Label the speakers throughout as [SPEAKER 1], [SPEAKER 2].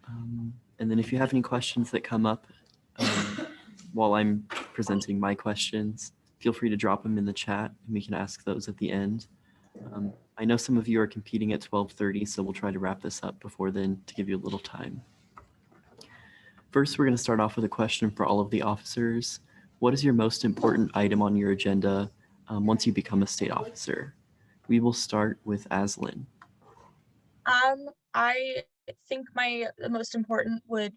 [SPEAKER 1] And then if you have any questions that come up while I'm presenting my questions, feel free to drop them in the chat and we can ask those at the end. I know some of you are competing at 12:30, so we'll try to wrap this up before then to give you a little time. First, we're going to start off with a question for all of the officers. What is your most important item on your agenda once you become a state officer? We will start with Aslyn.
[SPEAKER 2] I think the most important would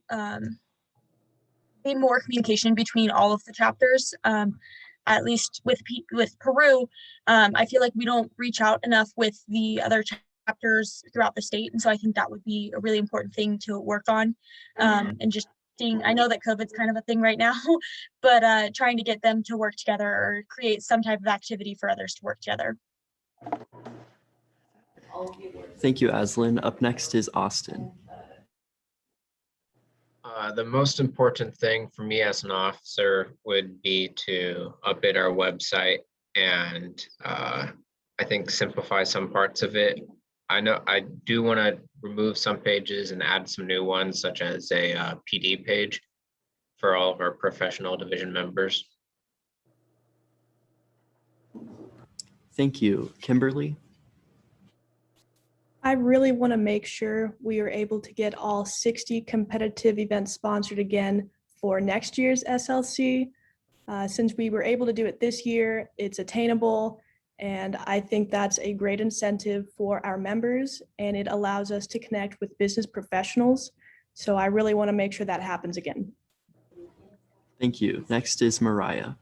[SPEAKER 2] be more communication between all of the chapters. At least with Peru, I feel like we don't reach out enough with the other chapters throughout the state, and so I think that would be a really important thing to work on. And just seeing, I know that COVID's kind of a thing right now, but trying to get them to work together or create some type of activity for others to work together.
[SPEAKER 1] Thank you, Aslyn. Up next is Austin.
[SPEAKER 3] The most important thing for me as an officer would be to update our website and I think simplify some parts of it. I know I do want to remove some pages and add some new ones, such as a PD page for all of our professional division members.
[SPEAKER 1] Thank you. Kimberly?
[SPEAKER 4] I really want to make sure we are able to get all 60 competitive events sponsored again for next year's SLC. Since we were able to do it this year, it's attainable, and I think that's a great incentive for our members, and it allows us to connect with business professionals. So I really want to make sure that happens again.
[SPEAKER 1] Thank you. Next is Mariah.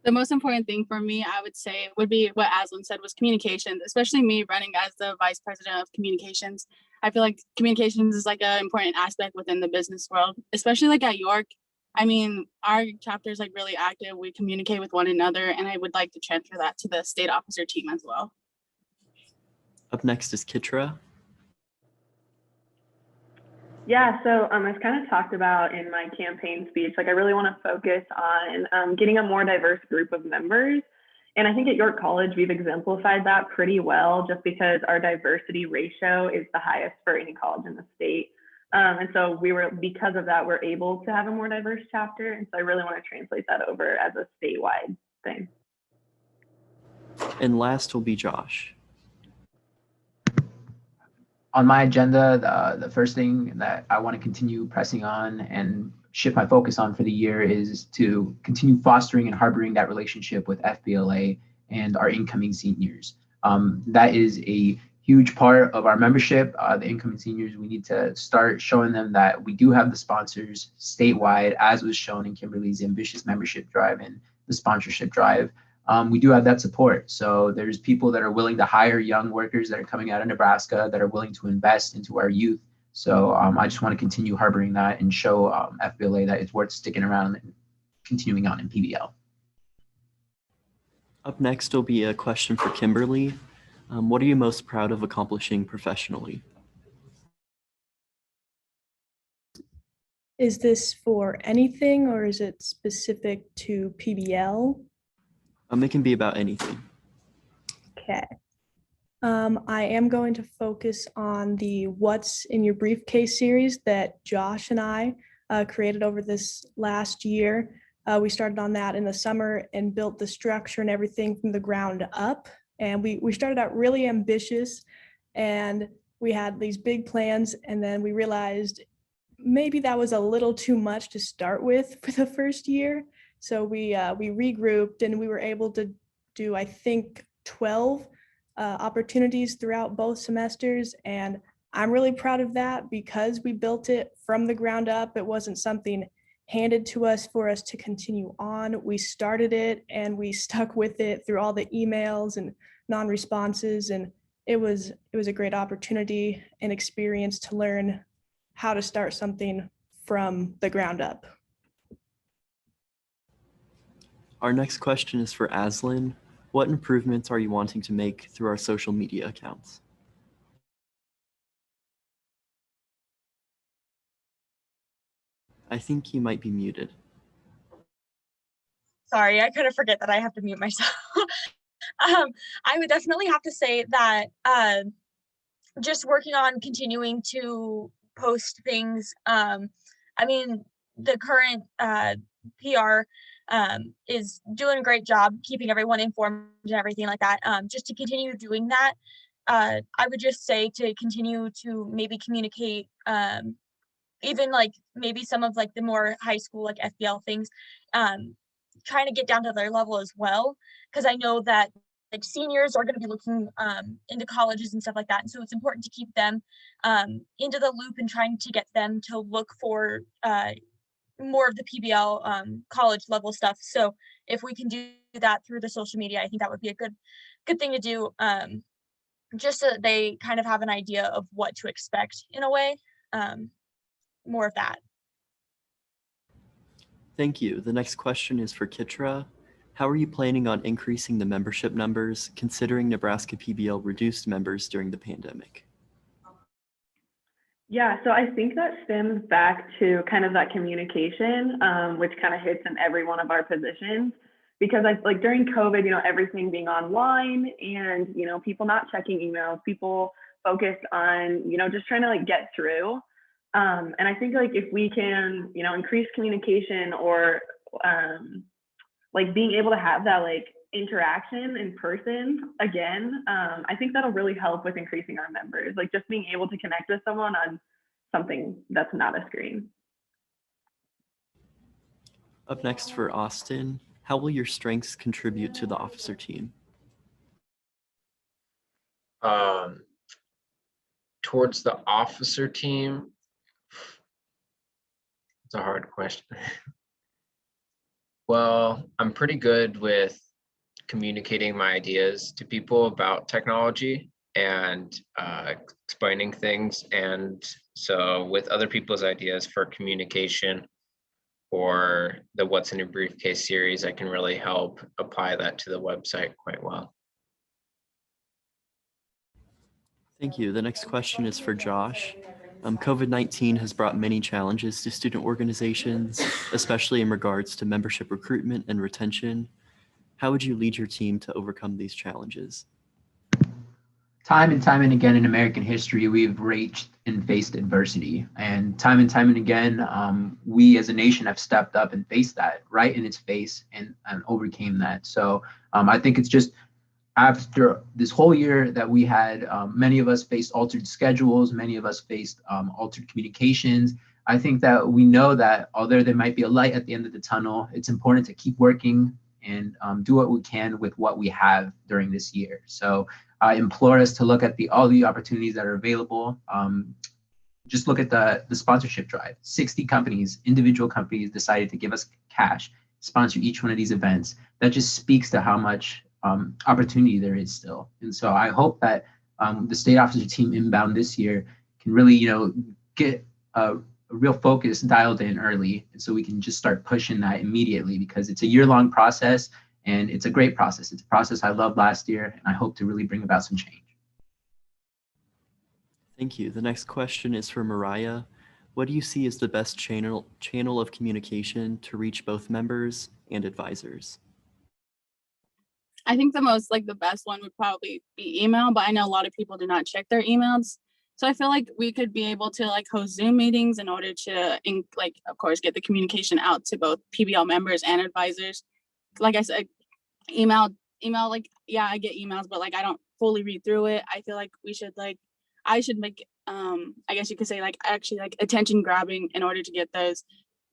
[SPEAKER 5] The most important thing for me, I would say, would be what Aslyn said, was communications, especially me running as the vice president of communications. I feel like communications is like an important aspect within the business world, especially like at York. I mean, our chapter is like really active. We communicate with one another, and I would like to transfer that to the state officer team as well.
[SPEAKER 1] Up next is Kitra.
[SPEAKER 6] Yeah, so as kind of talked about in my campaign speech, like I really want to focus on getting a more diverse group of members. And I think at York College, we've exemplified that pretty well, just because our diversity ratio is the highest for any college in the state. And so because of that, we're able to have a more diverse chapter. And so I really want to translate that over as a statewide thing.
[SPEAKER 1] And last will be Josh.
[SPEAKER 7] On my agenda, the first thing that I want to continue pressing on and shift my focus on for the year is to continue fostering and harboring that relationship with FBLA and our incoming seniors. That is a huge part of our membership. The incoming seniors, we need to start showing them that we do have the sponsors statewide, as was shown in Kimberly's ambitious membership drive and the sponsorship drive. We do have that support. So there's people that are willing to hire young workers that are coming out of Nebraska that are willing to invest into our youth. So I just want to continue harboring that and show FBLA that it's worth sticking around and continuing on in PBL.
[SPEAKER 1] Up next will be a question for Kimberly. What are you most proud of accomplishing professionally?
[SPEAKER 4] Is this for anything, or is it specific to PBL?
[SPEAKER 1] It can be about anything.
[SPEAKER 4] Okay. I am going to focus on the What's in Your Briefcase series that Josh and I created over this last year. We started on that in the summer and built the structure and everything from the ground up. And we started out really ambitious, and we had these big plans, and then we realized maybe that was a little too much to start with for the first year. So we regrouped, and we were able to do, I think, 12 opportunities throughout both semesters. And I'm really proud of that because we built it from the ground up. It wasn't something handed to us for us to continue on. We started it and we stuck with it through all the emails and non-responses. And it was a great opportunity and experience to learn how to start something from the ground up.
[SPEAKER 1] Our next question is for Aslyn. What improvements are you wanting to make through our social media accounts? I think you might be muted.
[SPEAKER 2] Sorry, I kind of forget that I have to mute myself. I would definitely have to say that just working on continuing to post things. I mean, the current PR is doing a great job keeping everyone informed and everything like that. Just to continue doing that, I would just say to continue to maybe communicate, even like maybe some of like the more high school like FBL things, trying to get down to their level as well, because I know that like seniors are going to be looking into colleges and stuff like that, and so it's important to keep them into the loop and trying to get them to look for more of the PBL college level stuff. So if we can do that through the social media, I think that would be a good thing to do, just so that they kind of have an idea of what to expect in a way. More of that.
[SPEAKER 1] Thank you. The next question is for Kitra. How are you planning on increasing the membership numbers, considering Nebraska PBL reduced members during the pandemic?
[SPEAKER 6] Yeah, so I think that stems back to kind of that communication, which kind of hits in every one of our positions. Because like during COVID, everything being online and, people not checking emails, people focused on, just trying to like get through. And I think like if we can, increase communication or like being able to have that like interaction in person again, I think that'll really help with increasing our members, like just being able to connect with someone on something that's not a screen.
[SPEAKER 1] Up next for Austin, how will your strengths contribute to the officer team?
[SPEAKER 3] Towards the officer team, it's a hard question. Well, I'm pretty good with communicating my ideas to people about technology and explaining things. And so with other people's ideas for communication or the What's in Your Briefcase series, I can really help apply that to the website quite well.
[SPEAKER 1] Thank you. The next question is for Josh. COVID-19 has brought many challenges to student organizations, especially in regards to membership recruitment and retention. How would you lead your team to overcome these challenges?
[SPEAKER 7] Time and again in American history, we've reached and faced adversity. And time and again, we as a nation have stepped up and faced that right in its face and overcame that. So I think it's just after this whole year that we had, many of us faced altered schedules, many of us faced altered communications. I think that we know that although there might be a light at the end of the tunnel, it's important to keep working and do what we can with what we have during this year. So I implore us to look at all the opportunities that are available. Just look at the sponsorship drive. 60 companies, individual companies decided to give us cash, sponsor each one of these events. That just speaks to how much opportunity there is still. And so I hope that the state officer team inbound this year can really, get a real focus dialed in early. And so we can just start pushing that immediately, because it's a year-long process and it's a great process. It's a process I loved last year, and I hope to really bring about some change.
[SPEAKER 1] Thank you. The next question is for Mariah. What do you see as the best channel of communication to reach both members and advisors?
[SPEAKER 5] I think the best one would probably be email, but I know a lot of people do not check their emails. So I feel like we could be able to host Zoom meetings in order to of course, get the communication out to both PBL members and advisors. Like I said, email, yeah, I get emails, but I don't fully read through it. I feel like I should make, I guess you could say actually attention grabbing in order to get those.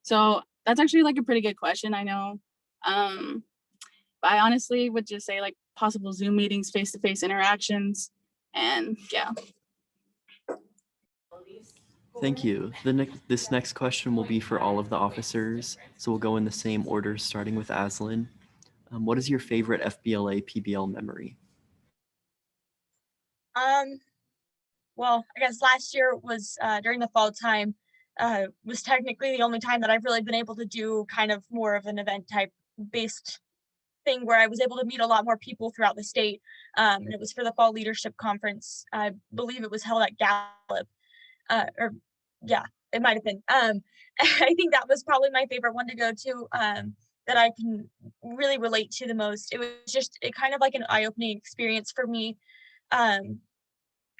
[SPEAKER 5] So that's actually a pretty good question, I know. But I honestly would just say possible Zoom meetings, face-to-face interactions, and yeah.
[SPEAKER 1] Thank you. This next question will be for all of the officers. So we'll go in the same order, starting with Aslyn. What is your favorite FBLA PBL memory?
[SPEAKER 2] Well, I guess last year was during the fall time, was technically the only time that I've really been able to do kind of more of an event type based thing where I was able to meet a lot more people throughout the state. And it was for the Fall Leadership Conference. I believe it was held at Gallup. It might have been. I think that was probably my favorite one to go to, that I can really relate to the most. It was just kind of like an eye-opening experience for me.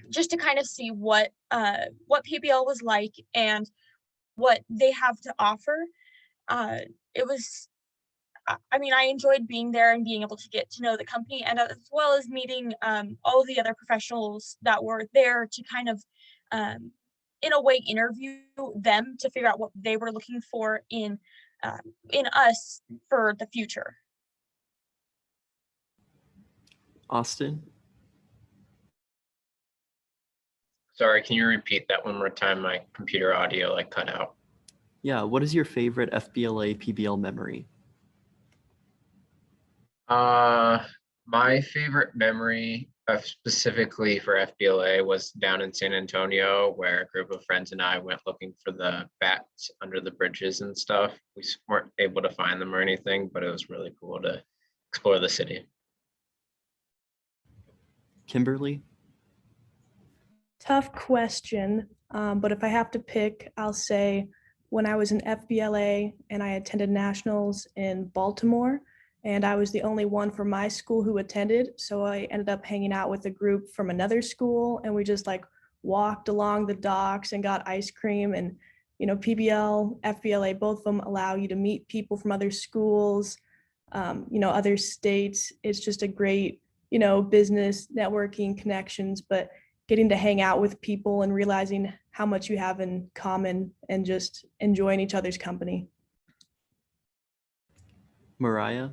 [SPEAKER 2] just to kind of see what PBL was like and what they have to offer. It was, I mean, I enjoyed being there and being able to get to know the company, and as well as meeting all of the other professionals that were there to kind of, in a way, interview them to figure out what they were looking for in us for the future.
[SPEAKER 1] Austin?
[SPEAKER 3] Sorry, can you repeat that one more time? My computer audio like cut out.
[SPEAKER 1] Yeah, what is your favorite FBLA PBL memory?
[SPEAKER 3] My favorite memory of specifically for FBLA was down in San Antonio, where a group of friends and I went looking for the bats under the bridges and stuff. We weren't able to find them or anything, but it was really cool to explore the city.
[SPEAKER 1] Kimberly?
[SPEAKER 4] Tough question, but if I have to pick, I'll say when I was in FBLA and I attended nationals in Baltimore, and I was the only one from my school who attended, so I ended up hanging out with a group from another school, and we just like walked along the docks and got ice cream. And PBL, FBLA, both of them allow you to meet people from other schools, other states. It's just a great business networking connections, but getting to hang out with people and realizing how much you have in common and just enjoying each other's company.
[SPEAKER 1] Mariah?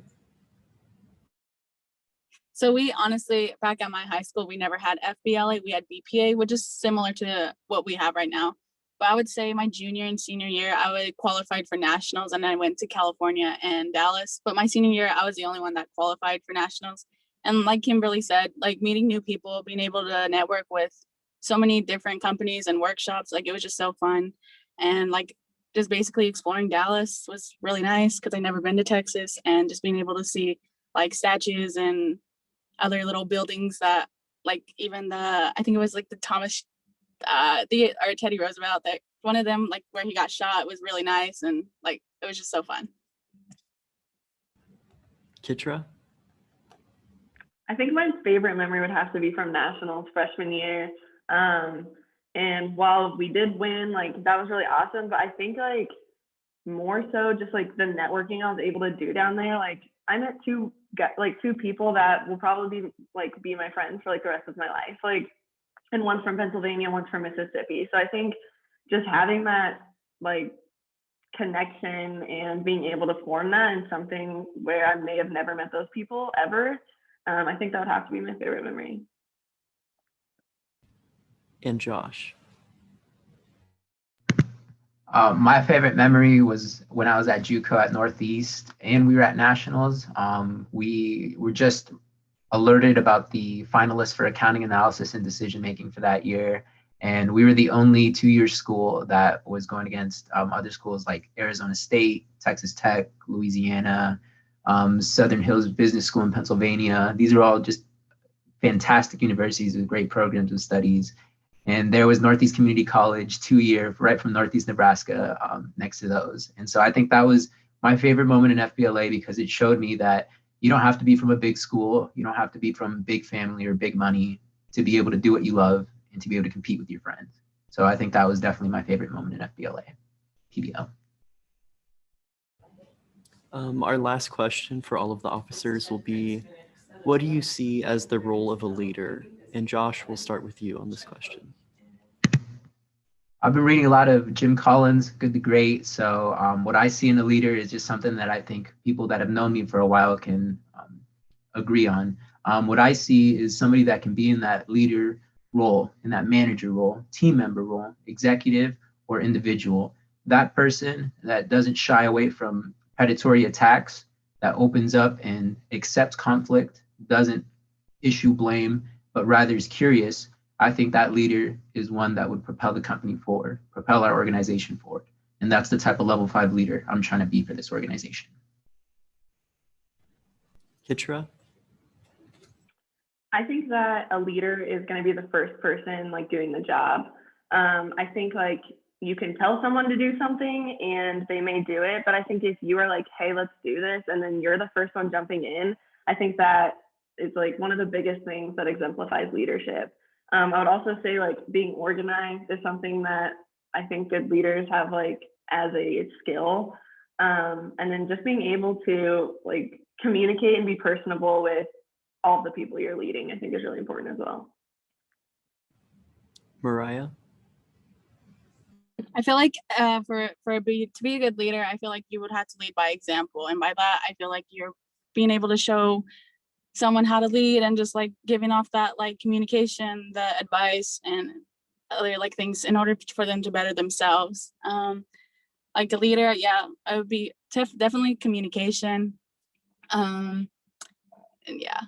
[SPEAKER 5] So we honestly, back at my high school, we never had FBLA, we had BPA, which is similar to what we have right now. But I would say my junior and senior year, I would qualified for nationals, and I went to California and Dallas. But my senior year, I was the only one that qualified for nationals. And like Kimberly said, like meeting new people, being able to network with so many different companies and workshops, like it was just so fun. And like just basically exploring Dallas was really nice because I'd never been to Texas, and just being able to see like statues and other little buildings that like even I think it was like the Teddy Roosevelt, that one of them, like where he got shot, was really nice, and like it was just so fun.
[SPEAKER 1] Kitra?
[SPEAKER 6] I think my favorite memory would have to be from nationals freshman year. And while we did win, like that was really awesome, but I think like more so just like the networking I was able to do down there. Like I met two people that will probably be my friends for like the rest of my life. Like, and one's from Pennsylvania, one's from Mississippi. So I think just having that like connection and being able to form that in something where I may have never met those people ever, I think that would have to be my favorite memory.
[SPEAKER 1] And Josh?
[SPEAKER 7] My favorite memory was when I was at JUCO at Northeast and we were at nationals. We were just alerted about the finalists for accounting analysis and decision making for that year. And we were the only two-year school that was going against other schools like Arizona State, Texas Tech, Louisiana, Southern Hills Business School in Pennsylvania. These are all just fantastic universities with great programs and studies. And there was Northeast Community College 2-year right from Northeast Nebraska next to those. And so I think that was my favorite moment in FBLA because it showed me that you don't have to be from a big school. You don't have to be from big family or big money to be able to do what you love and to be able to compete with your friends. So I think that was definitely my favorite moment in FBLA, PBL.
[SPEAKER 1] Our last question for all of the officers will be, what do you see as the role of a leader? And Josh, we'll start with you on this question.
[SPEAKER 7] I've been reading a lot of Jim Collins, Good to Great. So what I see in a leader is just something that I think people that have known me for a while can agree on. What I see is somebody that can be in that leader role, in that manager role, team member role, executive or individual. That person that doesn't shy away from predatory attacks, that opens up and accepts conflict, doesn't issue blame, but rather is curious. I think that leader is one that would propel the company forward, propel our organization forward. And that's the type of level 5 leader I'm trying to be for this organization.
[SPEAKER 1] Kitra?
[SPEAKER 6] I think that a leader is going to be the first person like doing the job. I think like you can tell someone to do something and they may do it, but I think if you are like, hey, let's do this, and then you're the first one jumping in, I think that is like one of the biggest things that exemplifies leadership. I would also say like being organized is something that I think good leaders have like as a skill. And then just being able to like communicate and be personable with all the people you're leading, I think is really important as well.
[SPEAKER 1] Mariah?
[SPEAKER 5] I feel like to be a good leader, I feel like you would have to lead by example. And by that, I feel like you're being able to show someone how to lead and just like giving off that like communication, the advice and other like things in order for them to better themselves. Like a leader, yeah, I would be definitely communication. And yeah.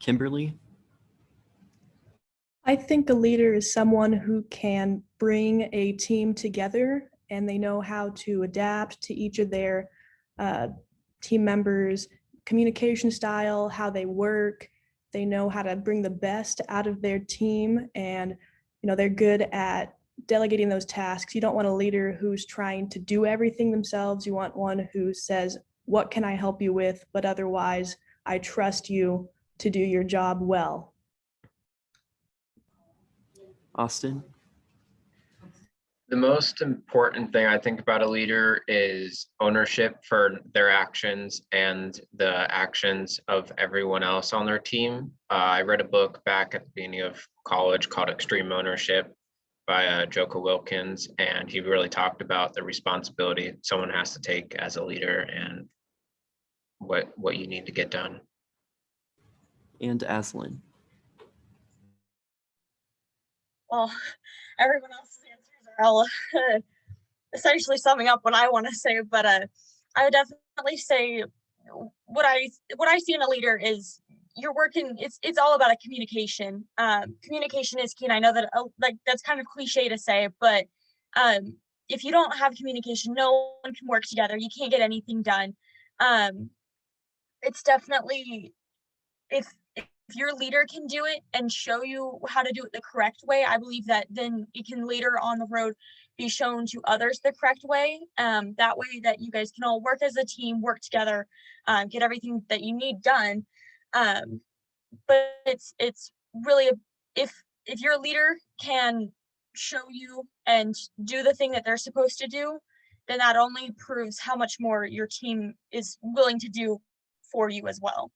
[SPEAKER 1] Kimberly?
[SPEAKER 4] I think a leader is someone who can bring a team together and they know how to adapt to each of their team members' communication style, how they work. They know how to bring the best out of their team, and they're good at delegating those tasks. You don't want a leader who's trying to do everything themselves. You want one who says, "What can I help you with? But otherwise, I trust you to do your job well."
[SPEAKER 1] Austin?
[SPEAKER 3] The most important thing I think about a leader is ownership for their actions and the actions of everyone else on their team. I read a book back at the beginning of college called Extreme Ownership by Jocko Wilkins, and he really talked about the responsibility someone has to take as a leader and what you need to get done.
[SPEAKER 1] And Aslan?
[SPEAKER 2] Well, everyone else's answers are all essentially summing up what I want to say, but I would definitely say what I see in a leader is you're working. It's all about a communication. Communication is key, and I know that like that's kind of cliche to say, but if you don't have communication, no one can work together. You can't get anything done. It's definitely if your leader can do it and show you how to do it the correct way, I believe that then it can later on the road be shown to others the correct way. That way that you guys can all work as a team, work together, get everything that you need done. But it's really if your leader can show you and do the thing that they're supposed to do, then that only proves how much more your team is willing to do for you as well.